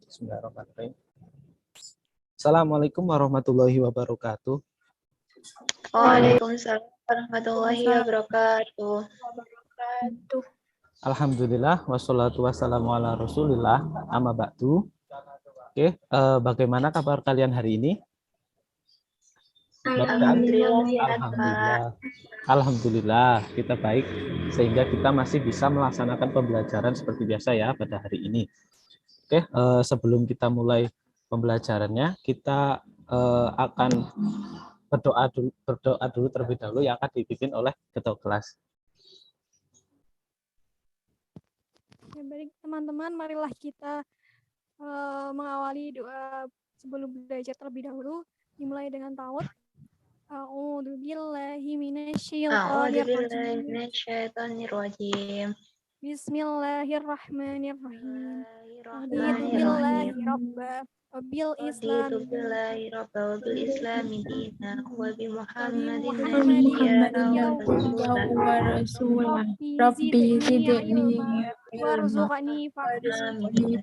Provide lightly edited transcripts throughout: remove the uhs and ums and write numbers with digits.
Bismillahirrahmanirrahim. Assalamualaikum warahmatullahi wabarakatuh. Waalaikumsalam warahmatullahi wabarakatuh. Alhamdulillah wassalatu wassalamu ala Rasulillah amma ba'du. Oke, bagaimana kabar kalian hari ini? Alhamdulillah sehat, Alhamdulillah. Pak. Alhamdulillah kita baik sehingga kita masih bisa melaksanakan pembelajaran seperti biasa ya pada hari ini. Oke, sebelum kita mulai pembelajarannya, kita akan berdoa dulu terlebih dahulu yang akan dipimpin oleh ketua kelas. Ya, baik teman-teman, marilah kita mengawali doa sebelum belajar terlebih dahulu, dimulai dengan ta'awudz. A'udzu billahi minasyaitonir rajim. Bismillahirrahmanirrahim. Raditu billahi rabba wa bil islami dina wa bi Muhammadin wa rasulah. Rabbi zidni warzuqni fahmi.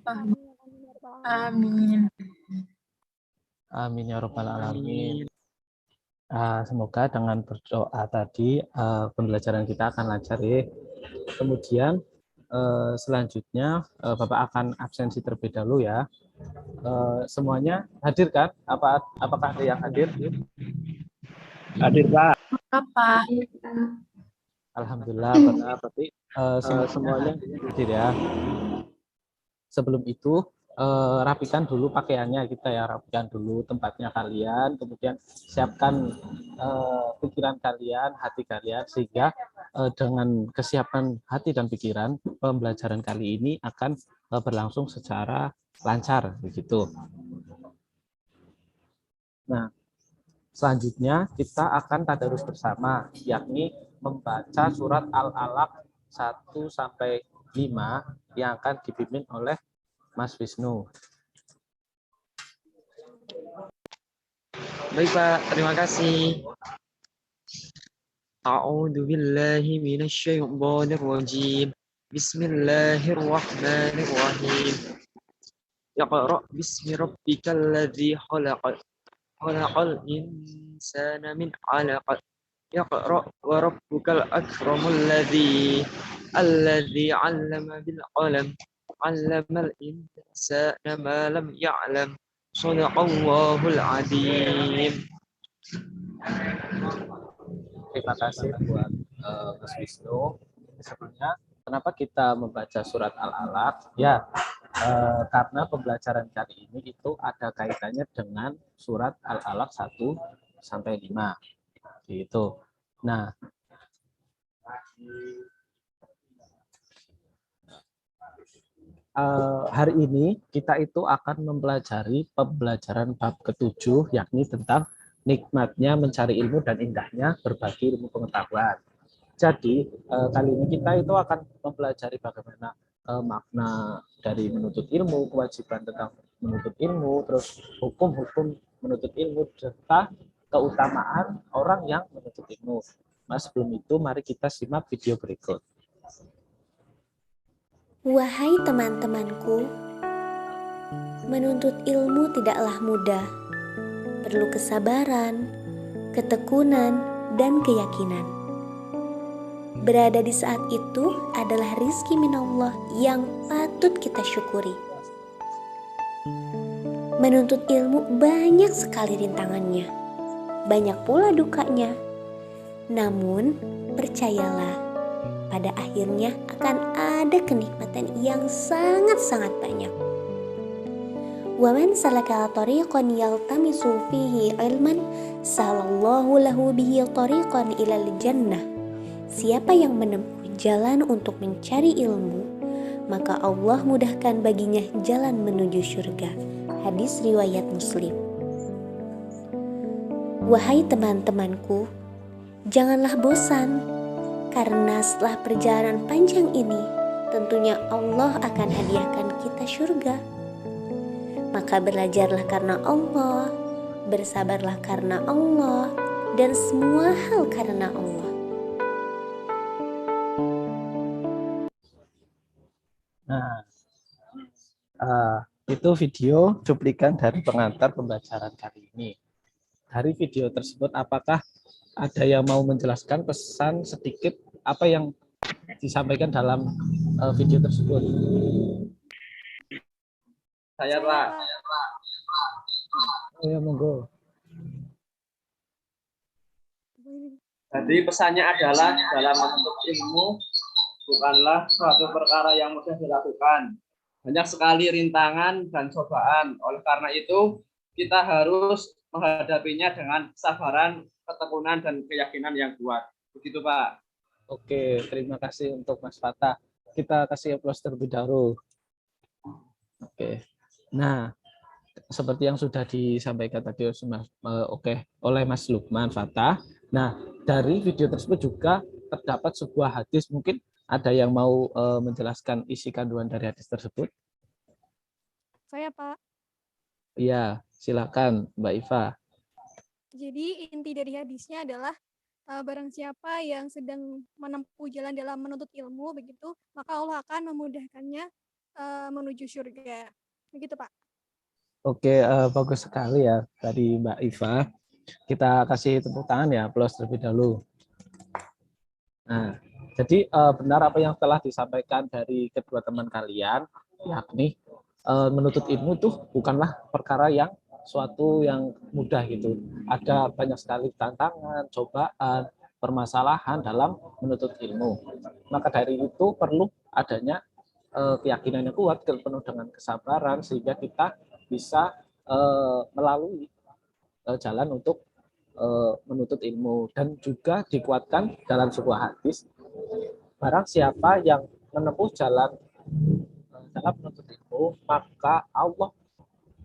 Amin. Amin ya rabbal alamin. Semoga dengan berdoa tadi pembelajaran kita akan lancar ya. Kemudian selanjutnya Bapak akan absensi terlebih dahulu ya. Semuanya hadir kan? Apakah ada yang hadir? Hadir, Pak. Apa? Alhamdulillah, benar. Berarti semuanya hadir ya. Sebelum itu rapikan dulu pakaiannya kita ya, rapikan dulu tempatnya kalian, kemudian siapkan pikiran kalian, hati kalian, sehingga dengan kesiapan hati dan pikiran pembelajaran kali ini akan berlangsung secara lancar begitu. Nah, selanjutnya kita akan tadarus bersama, yakni membaca surat Al-Alaq 1 sampai 5 yang akan dipimpin oleh Mas Wisnu. Baik, Pak. Terima kasih. A'udzu billahi minasyaitonir rajim. Bismillahirrahmanirrahim. Iqra bismi rabbikal ladzi khalaq. Khalaqal insana min 'alaq. Iqra wa rabbukal akramul ladzi 'allama bil qalam. 'Allamal insana ma lam ya'lam. Shadaqallahul adzim. Terima kasih buat Mas Wisnu. Sebelumnya, kenapa kita membaca surat Al-Alaq? Ya, karena pembelajaran kali ini itu ada kaitannya dengan surat Al-Alaq 1 sampai 5. Gitu. Nah, hari ini kita itu akan mempelajari pembelajaran bab ke-7, yakni tentang nikmatnya mencari ilmu dan indahnya berbagi ilmu pengetahuan. Jadi kali ini kita itu akan mempelajari bagaimana makna dari menuntut ilmu, kewajiban tentang menuntut ilmu, terus hukum-hukum menuntut ilmu, serta keutamaan orang yang menuntut ilmu. Mas, sebelum itu mari kita simak video berikut. Wahai teman-temanku, menuntut ilmu tidaklah mudah. Perlu kesabaran, ketekunan, dan keyakinan. Berada di saat itu adalah rizki minallah yang patut kita syukuri. Menuntut ilmu banyak sekali rintangannya, banyak pula dukanya. Namun, percayalah, pada akhirnya akan ada kenikmatan yang sangat-sangat banyak. Wa man salaka tariqan yaltamisu fihi ilman salallahu lahu bihi tariqan ilal jannah. Siapa yang menempuh jalan untuk mencari ilmu, maka Allah mudahkan baginya jalan menuju surga. Hadis riwayat Muslim. Wahai teman-temanku, janganlah bosan, karena setelah perjalanan panjang ini, tentunya Allah akan hadiahkan kita surga. Maka belajarlah karena Allah, bersabarlah karena Allah, dan semua hal karena Allah. Nah, Itu video cuplikan dari pengantar pembelajaran kali ini. Dari video tersebut, apakah ada yang mau menjelaskan pesan sedikit apa yang disampaikan dalam video tersebut? Saya Pak. Oh ya, monggo. Jadi pesannya adalah dalam menuntut ilmu bukanlah suatu perkara yang mudah dilakukan. Banyak sekali rintangan dan cobaan. Oleh karena itu, kita harus menghadapinya dengan kesabaran, ketekunan, dan keyakinan yang kuat. Begitu, Pak. Oke, terima kasih untuk Mas Fatah. Kita kasih aplaus terlebih dahulu. Oke. Nah, seperti yang sudah disampaikan tadi oleh Mas Lukman Fatah. Nah, dari video tersebut juga terdapat sebuah hadis. Mungkin ada yang mau menjelaskan isi kandungan dari hadis tersebut? Saya, Pak. Iya, silakan Mbak Iva. Jadi inti dari hadisnya adalah barang siapa yang sedang menempuh jalan dalam menuntut ilmu begitu, maka Allah akan memudahkannya menuju surga. Begitu, Pak. Oke, bagus sekali ya dari Mbak Iva. Kita kasih tepuk tangan ya, aplaus terlebih dahulu. Nah, jadi benar apa yang telah disampaikan dari kedua teman kalian, yakni menuntut ilmu itu bukanlah perkara yang suatu yang mudah gitu. Ada banyak sekali tantangan, cobaan, permasalahan dalam menuntut ilmu. Maka dari itu perlu adanya keyakinan yang kuat, penuh dengan kesabaran, sehingga kita bisa melalui jalan untuk menuntut ilmu. Dan juga dikuatkan dalam sebuah hadis, barang siapa yang menempuh jalan dalam menuntut ilmu, maka Allah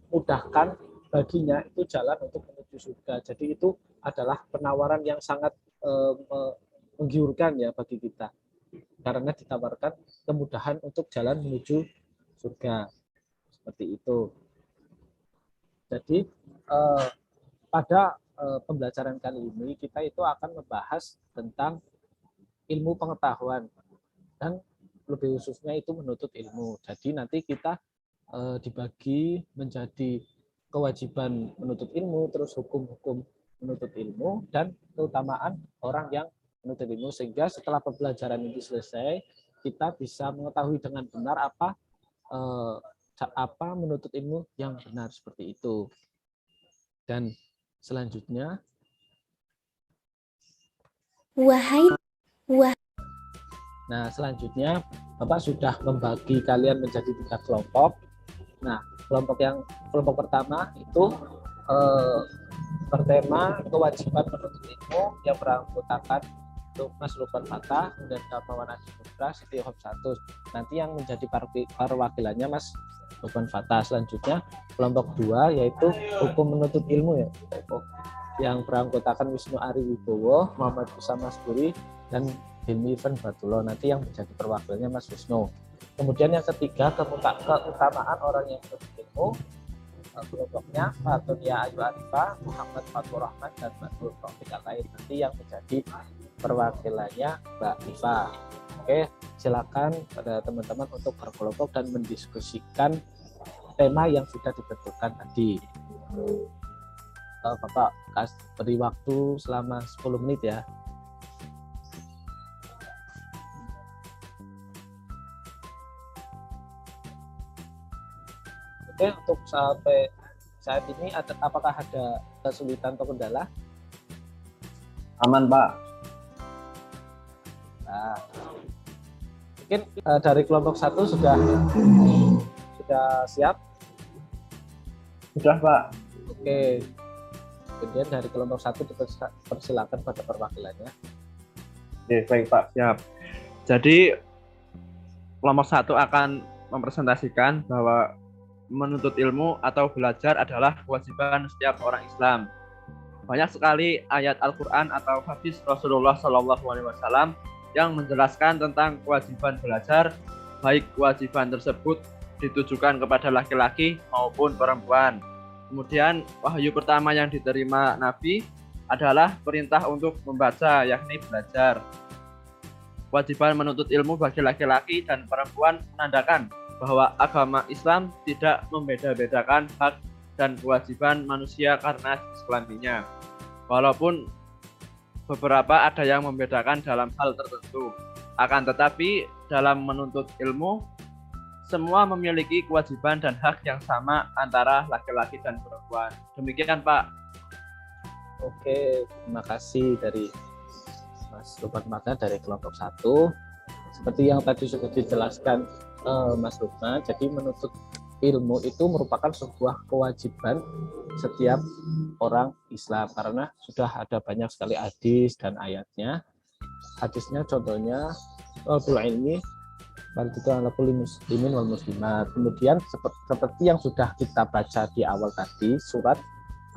mudahkan baginya itu jalan untuk menuju surga. Jadi itu adalah penawaran yang sangat menggiurkan ya bagi kita, karena ditawarkan kemudahan untuk jalan menuju surga. Seperti itu. Jadi pada pembelajaran kali ini kita itu akan membahas tentang ilmu pengetahuan dan lebih khususnya itu menuntut ilmu. Jadi nanti kita dibagi menjadi kewajiban menuntut ilmu, terus hukum-hukum menuntut ilmu, dan keutamaan orang yang menuntut ilmu, sehingga setelah pembelajaran ini selesai kita bisa mengetahui dengan benar apa menuntut ilmu yang benar, seperti itu. Dan selanjutnya, nah selanjutnya Bapak sudah membagi kalian menjadi 3 kelompok. Nah, kelompok pertama itu bertema kewajiban menuntut ilmu yang beranggotakan Mas Lukman Fatah, kemudian Darmawan Adi Putra, Siti Hobsatus. Nanti yang menjadi perwakilannya Mas Lukman Fatah. Selanjutnya kelompok 2 yaitu hukum menuntut ilmu ya, yang beranggotakan Wisnu Ari Wibowo, Muhammad Husam Masburi, dan Hilmi Van Batulo. Nanti yang menjadi perwakilannya Mas Wisnu. Kemudian yang ketiga, keutamaan orang yang menuntut ilmu, kelompoknya Fatunia Ayu Arifah, Muhammad Fatur Rahman, dan Matul Taufik Al-Lain. Nanti yang menjadi perwakilannya Mbak Iva. Oke, silakan pada teman-teman untuk berkelompok dan mendiskusikan tema yang sudah ditentukan tadi. Bapak beri waktu selama 10 menit ya. Oke, untuk sampai saat ini apakah ada kesulitan atau kendala? Aman, Pak. Nah, mungkin dari kelompok 1 sudah siap? Sudah, Pak. Oke. Kemudian dari kelompok 1 dipersilakan pada perwakilannya. Oke, baik, Pak. Siap. Jadi kelompok 1 akan mempresentasikan bahwa menuntut ilmu atau belajar adalah kewajiban setiap orang Islam. Banyak sekali ayat Al-Quran atau hadis Rasulullah SAW yang menjelaskan tentang kewajiban belajar, baik kewajiban tersebut ditujukan kepada laki-laki maupun perempuan. Kemudian wahyu pertama yang diterima Nabi adalah perintah untuk membaca, yakni belajar. Kewajiban menuntut ilmu bagi laki-laki dan perempuan menandakan bahwa agama Islam tidak membeda-bedakan hak dan kewajiban manusia karena jenis kelaminnya. Walaupun beberapa ada yang membedakan dalam hal tertentu. Akan tetapi dalam menuntut ilmu, semua memiliki kewajiban dan hak yang sama antara laki-laki dan perempuan. Demikian Pak. Oke, terima kasih dari Mas Lukman Maka dari kelompok 1. Seperti yang tadi sudah dijelaskan Mas Lukman, jadi menuntut ilmu itu merupakan sebuah kewajiban setiap orang Islam karena sudah ada banyak sekali hadis dan ayatnya. Hadisnya contohnya talabul ilmi fardhu ala kulli muslimin wal muslimat. Kemudian seperti yang sudah kita baca di awal tadi, surat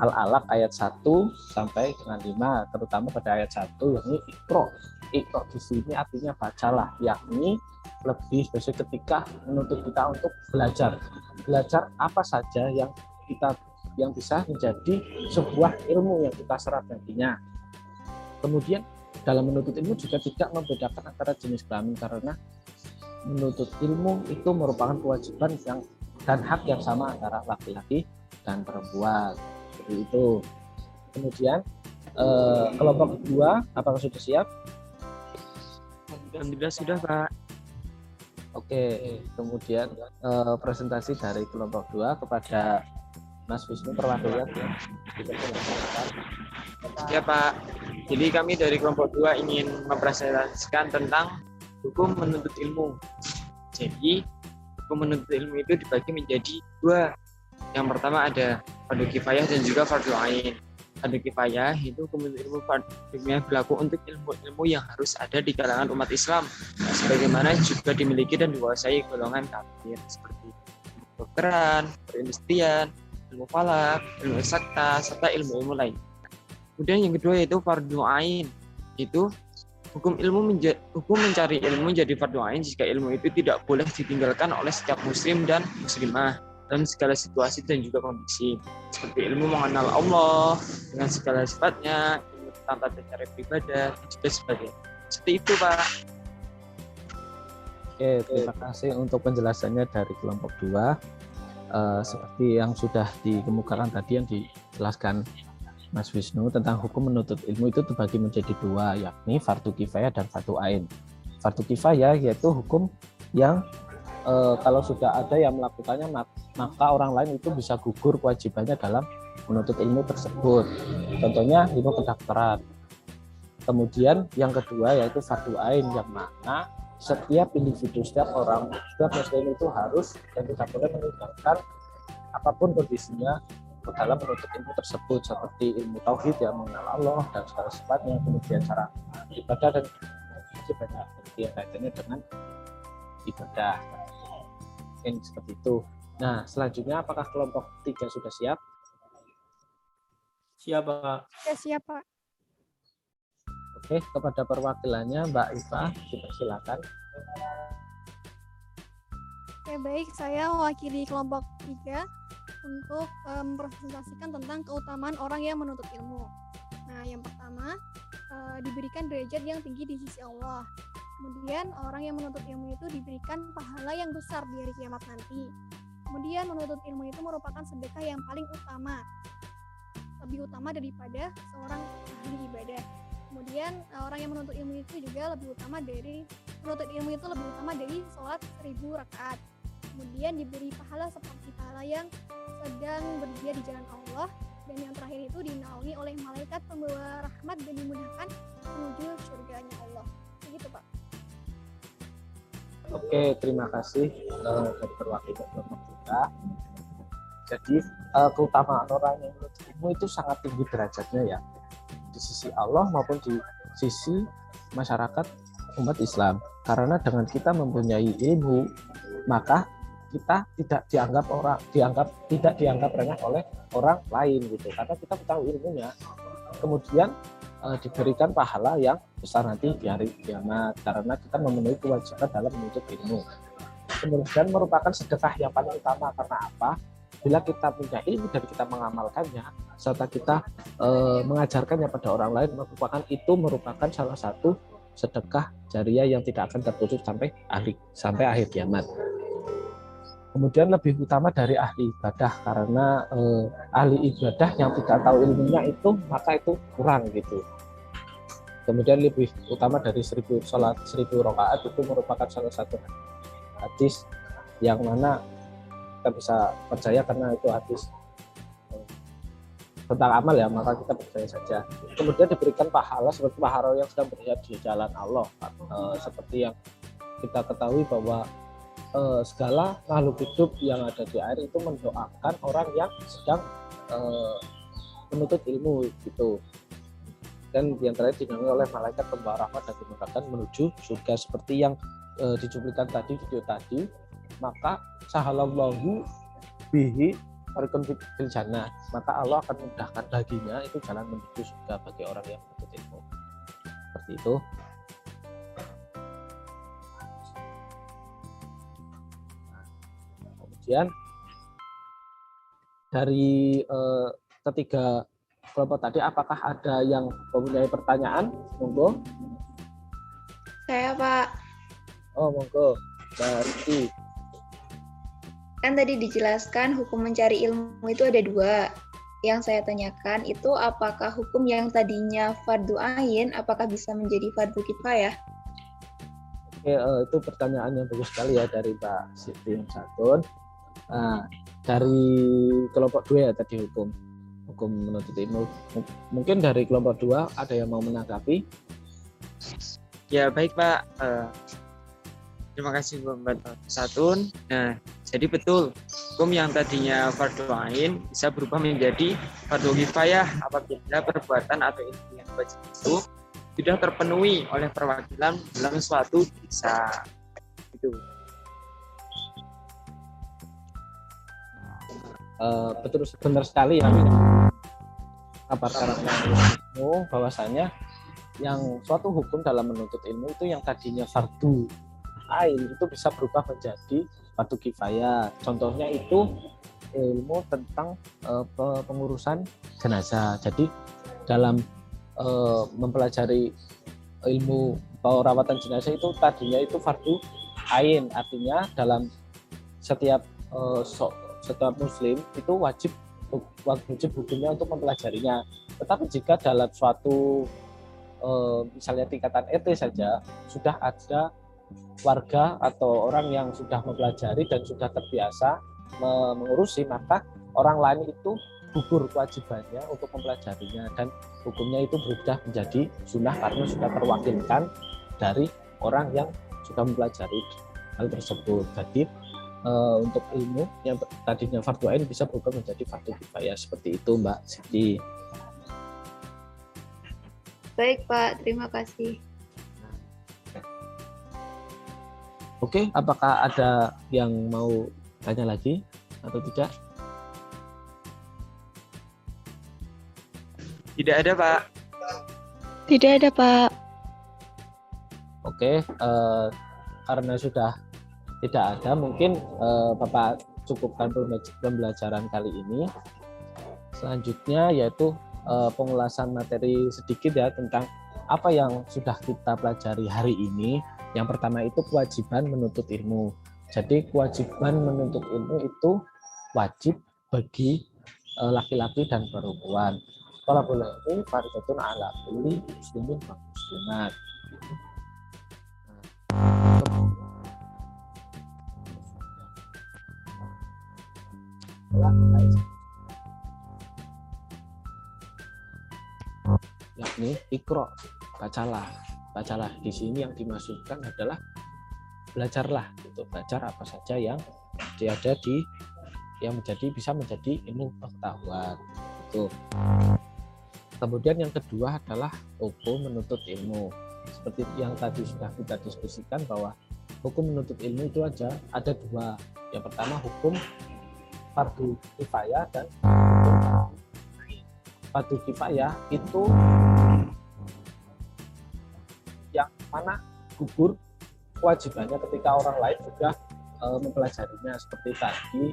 Al-Alaq ayat 1 sampai dengan 5, terutama pada ayat 1 yakni Iqra. Iqra di sini artinya bacalah, yakni lebih spesifik ketika menuntut kita untuk belajar apa saja yang bisa menjadi sebuah ilmu yang kita serap nantinya. Kemudian dalam menuntut ilmu juga tidak membedakan antara jenis kelamin karena menuntut ilmu itu merupakan kewajiban dan hak yang sama antara laki-laki dan perempuan. Seperti itu. Kemudian kelompok kedua, apakah sudah siap? Alhamdulillah sudah Pak. Oke, kemudian presentasi dari kelompok 2 kepada Mas Wisnu perwakilan ya. Ya Pak. Jadi kami dari kelompok 2 ingin mempresentasikan tentang hukum menuntut ilmu. Jadi hukum menuntut ilmu itu dibagi menjadi 2. Yang pertama ada fardu kifayah dan juga fardu ain. Fardu kifayah itu hukum menuntut ilmu yang berlaku untuk ilmu-ilmu yang harus ada di kalangan umat Islam, sebagaimana juga dimiliki dan dikuasai golongan kafir seperti kedokteran, perindustrian, ilmu falak, ilmu eksakta, serta ilmu-ilmu lain. Kemudian yang kedua yaitu fardu ain. Itu hukum mencari ilmu menjadi fardu ain jika ilmu itu tidak boleh ditinggalkan oleh setiap muslim dan muslimah dalam segala situasi dan juga kondisi, seperti ilmu mengenal Allah dengan segala sifatnya, ilmu tentang tata cara beribadah, dan juga sebagainya. Seperti itu Pak. Oke, terima kasih untuk penjelasannya dari kelompok 2. Seperti yang sudah dikemukakan tadi yang dijelaskan Mas Wisnu tentang hukum menuntut ilmu itu terbagi menjadi 2, yakni fardu kifayah dan fardu ain. Fardu kifayah yaitu hukum yang kalau sudah ada yang melakukannya maka orang lain itu bisa gugur kewajibannya dalam menuntut ilmu tersebut. Contohnya ilmu kedokteran. Kemudian yang kedua yaitu fardu ain yang mana setiap individu, setiap muslim itu harus dan tidak boleh meninggalkan apapun kondisinya dalam menuntut ilmu tersebut, seperti ilmu tauhid yang mengenal Allah dan segala sifatnya, kemudian cara ibadah dan masih banyak yang kaitannya dengan ibadah. Mungkin seperti itu. Nah, selanjutnya apakah kelompok 3 sudah siap? Siap Pak. Ya, siap Pak. Oke, kepada perwakilannya Mbak Iva, dipersilakan. Oke, baik. Saya mewakili kelompok 3 untuk mempresentasikan tentang keutamaan orang yang menuntut ilmu. Nah, yang pertama, diberikan derajat yang tinggi di sisi Allah. Kemudian, orang yang menuntut ilmu itu diberikan pahala yang besar di hari kiamat nanti. Kemudian, menuntut ilmu itu merupakan sedekah yang paling utama. Lebih utama daripada seorang ahli ibadah. Kemudian orang yang menuntut ilmu itu juga lebih utama dari sholat 1000 rakaat. Kemudian diberi pahala seperti pahala yang sedang berjihad di jalan Allah, dan yang terakhir itu dinaungi oleh malaikat pembawa rahmat dan dimudahkan menuju surganya Allah. Begitu Pak. Oke, terima kasih dari perwakilan kelompok kita. Jadi keutamaan orang yang menuntut ilmu itu sangat tinggi derajatnya ya, di sisi Allah maupun di sisi masyarakat umat Islam. Karena dengan kita mempunyai ilmu, maka kita tidak dianggap remeh oleh orang lain gitu. Karena kita tahu ilmunya. Kemudian diberikan pahala yang besar nanti di hari kiamat karena kita memenuhi kewajiban dalam menuntut ilmu. Kemudian merupakan sedekah yang paling utama karena apa? Bila kita punya ilmu dan kita mengamalkannya, serta kita mengajarkannya pada orang lain, merupakan salah satu sedekah jariah yang tidak akan terputus sampai akhir kiamat. Kemudian lebih utama dari ahli ibadah, karena ahli ibadah yang tidak tahu ilmunya itu maka itu kurang gitu. Kemudian lebih utama dari 1000 sholat 1000 rakaat itu merupakan salah satu hadis yang mana kita bisa percaya karena itu hadis tentang amal ya, maka kita percaya saja. Kemudian diberikan pahala seperti pahala yang sedang berjihad di jalan Allah. Seperti yang kita ketahui bahwa segala makhluk hidup yang ada di air itu mendoakan orang yang sedang menuntut ilmu gitu. Dan yang terakhir didampingi oleh malaikat pembawa rahmat dan dimudahkan menuju surga seperti yang dicuplikan tadi video tadi. Maka sahalallahu bihi Warikun fil jannah, maka Allah akan mudahkan baginya itu jalan menuju surga bagi orang yang menuntut ilmu. Seperti itu. Kemudian dari ketiga kelompok tadi, apakah ada yang mempunyai pertanyaan? Monggo. Saya, Pak. Oh, monggo. Berarti Kan tadi dijelaskan hukum mencari ilmu itu ada 2. Yang saya tanyakan itu apakah hukum yang tadinya fardu ain apakah bisa menjadi fardu kifayah? Oke, itu pertanyaan yang bagus sekali ya dari Pak Siti Satun. Nah, dari kelompok 2 ya tadi hukum menuntut ilmu. Mungkin dari kelompok 2 ada yang mau menanggapi? Ya baik Pak. Terima kasih Bapak Satun. Nah, jadi betul, hukum yang tadinya fardu ain bisa berubah menjadi fardu kifayah apabila perbuatan atau ilmu yang wajib itu sudah terpenuhi oleh perwakilan dalam suatu desa. Itu. Betul, benar sekali ya. Kabarkan ilmu bahwasanya yang suatu hukum dalam menuntut ilmu itu yang tadinya fardu ain itu bisa berubah menjadi fardu kifayah. Contohnya itu ilmu tentang pengurusan jenazah. Jadi dalam mempelajari ilmu perawatan jenazah itu tadinya itu fardu ain, artinya dalam setiap muslim itu wajib hukumnya untuk mempelajarinya. Tetapi jika dalam suatu misalnya tingkatan RT saja sudah ada warga atau orang yang sudah mempelajari dan sudah terbiasa mengurusi, maka orang lain itu gugur kewajibannya untuk mempelajarinya dan hukumnya itu berubah menjadi sunnah karena sudah terwakilkan dari orang yang sudah mempelajari hal tersebut. Jadi untuk ilmu yang tadinya fardu ain bisa berubah menjadi fardu kifayah, seperti itu Mbak Siti. Baik Pak, terima kasih. Oke, apakah ada yang mau tanya lagi atau tidak? Tidak ada Pak. Tidak ada Pak. Oke, karena sudah tidak ada, mungkin Bapak cukupkan pembelajaran kali ini. Selanjutnya yaitu pengulasan materi sedikit ya tentang apa yang sudah kita pelajari hari ini. Yang pertama itu kewajiban menuntut ilmu. Jadi kewajiban menuntut ilmu itu wajib bagi laki-laki dan perempuan. Talabul ilmi fardhatun 'ala kulli muslimin wa muslimat. Yakni ikra, bacalah di sini yang dimaksudkan adalah belajarlah, gitu. Belajar apa saja yang ada yang bisa menjadi ilmu pengetahuan itu. Kemudian yang kedua adalah hukum menuntut ilmu. Seperti yang tadi sudah kita diskusikan bahwa hukum menuntut ilmu itu ada 2. Yang pertama hukum fardu kifayah dan fardu kifayah itu yang mana gugur kewajibannya ketika orang lain sudah mempelajarinya, seperti tadi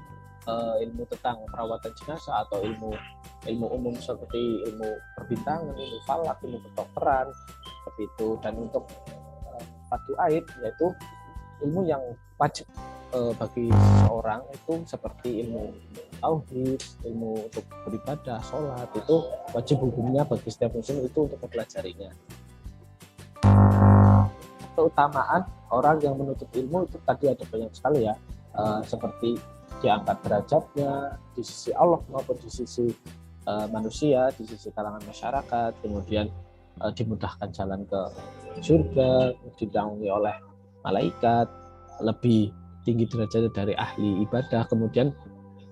ilmu tentang perawatan jenazah atau ilmu umum seperti ilmu perbintangan, ilmu falak, ilmu kedokteran seperti itu. Dan untuk fardu ain yaitu ilmu yang wajib bagi seseorang itu seperti ilmu tauhid, ilmu untuk beribadah, sholat, itu wajib hukumnya bagi setiap muslim itu untuk mempelajarinya. Keutamaan orang yang menuntut ilmu itu tadi ada banyak sekali ya, seperti diangkat derajatnya di sisi Allah maupun di sisi manusia, di sisi kalangan masyarakat, kemudian dimudahkan jalan ke surga, didaungi oleh malaikat, lebih tinggi derajatnya dari ahli ibadah, kemudian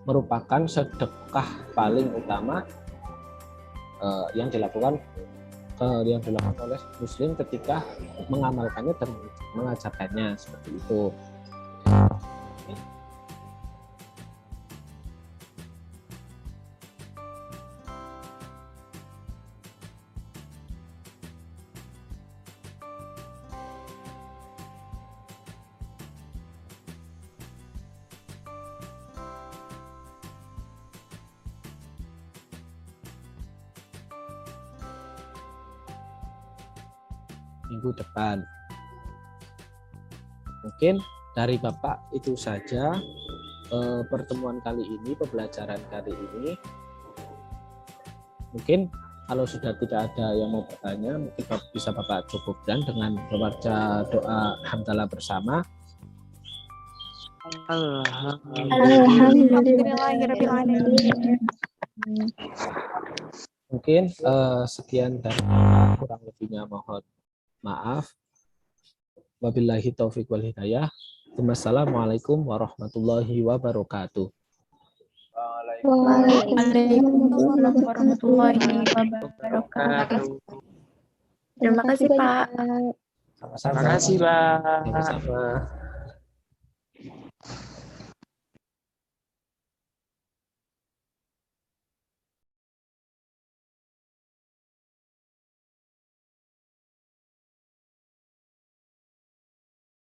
merupakan sedekah paling utama yang dilakukan oleh muslim ketika mengamalkannya dan mengajarkannya, seperti itu. Minggu depan. Mungkin dari Bapak itu saja pertemuan kali ini, pembelajaran kali ini. Mungkin kalau sudah tidak ada yang mau bertanya, mungkin bisa Bapak cukupkan dengan membaca doa hamdalah bersama. Mungkin sekian dari Bapak, kurang lebihnya mohon maaf. Wabillahi taufiq wal hidayah. Wassalamualaikum warahmatullahi wabarakatuh. Waalaikumsalam warahmatullahi wabarakatuh. Terima kasih, Pak. Sama-sama. Terima kasih, Pak. Sama-sama.